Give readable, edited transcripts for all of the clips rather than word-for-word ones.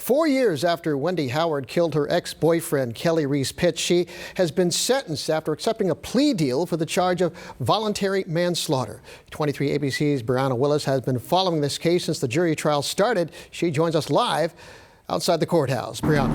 4 years after Wendy Howard killed her ex-boyfriend, Kelly Reese Pitts, she has been sentenced after accepting a plea deal for the charge of voluntary manslaughter. 23 ABC's Brianna Willis has been following this case since the jury trial started. She joins us live outside the courthouse. Brianna.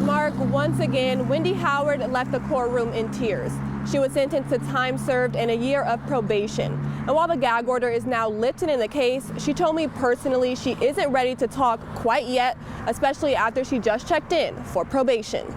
Mark, once again, Wendy Howard left the courtroom in tears. She was sentenced to time served and a year of probation. And while the gag order is now lifted in the case, she told me personally she isn't ready to talk quite yet, especially after she just checked in for probation.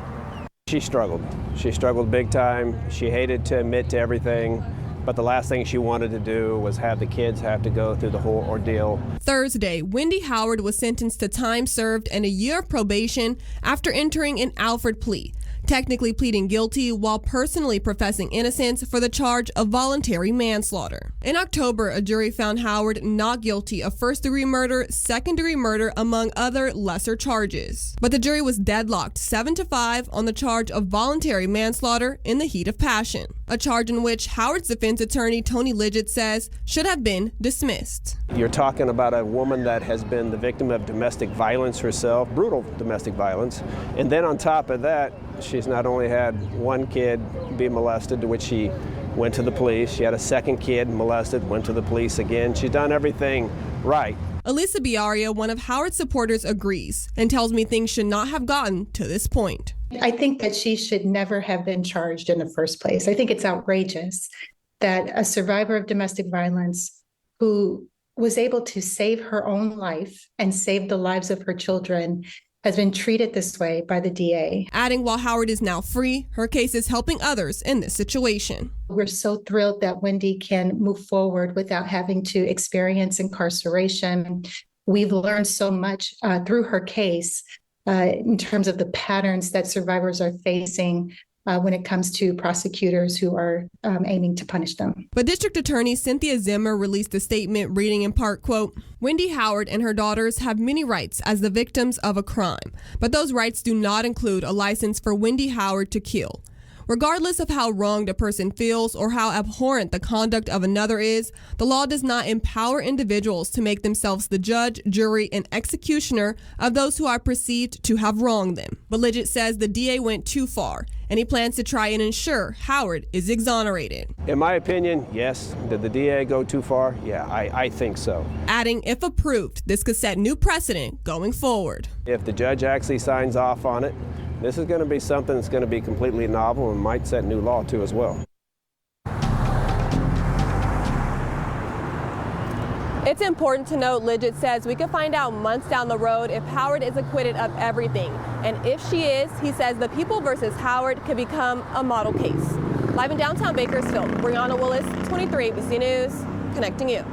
She struggled. She struggled big time. She hated to admit to everything. But the last thing she wanted to do was have the kids have to go through the whole ordeal. Thursday, Wendy Howard was sentenced to time served and a year of probation after entering an Alford plea, technically pleading guilty while personally professing innocence for the charge of voluntary manslaughter. In October, a jury found Howard not guilty of first-degree murder, second-degree murder, among other lesser charges. But the jury was deadlocked 7-5 on the charge of voluntary manslaughter in the heat of passion, a charge in which Howard's defense attorney Tony Lidgett says should have been dismissed. You're talking about a woman that has been the victim of domestic violence herself, brutal domestic violence, and then on top of that, she's not only had one kid be molested, to which she went to the police. She had a second kid molested, went to the police again. She's done everything right. Elisa Biaria, one of Howard's supporters, agrees and tells me things should not have gotten to this point. I think that she should never have been charged in the first place. I think it's outrageous that a survivor of domestic violence who was able to save her own life and save the lives of her children has been treated this way by the DA. Adding, while Howard is now free, her case is helping others in this situation. We're so thrilled that Wendy can move forward without having to experience incarceration. We've learned so much through her case in terms of the patterns that survivors are facing when it comes to prosecutors who are aiming to punish them. But District Attorney Cynthia Zimmer released a statement reading in part, quote, "Wendy Howard and her daughters have many rights as the victims of a crime, but those rights do not include a license for Wendy Howard to kill. Regardless of how wronged a person feels or how abhorrent the conduct of another is, the law does not empower individuals to make themselves the judge, jury, and executioner of those who are perceived to have wronged them." But Lidgett says the DA went too far, and he plans to try and ensure Howard is exonerated. In my opinion, yes. Did the DA go too far? Yeah, I think so. Adding, if approved, this could set new precedent going forward. If the judge actually signs off on it, this is going to be something that's going to be completely novel and might set new law too as well. It's important to note, Lidgett says we could find out months down the road if Howard is acquitted of everything. And if she is, he says the People versus Howard could become a model case. Live in downtown Bakersfield, Brianna Willis, 23 ABC News, connecting you.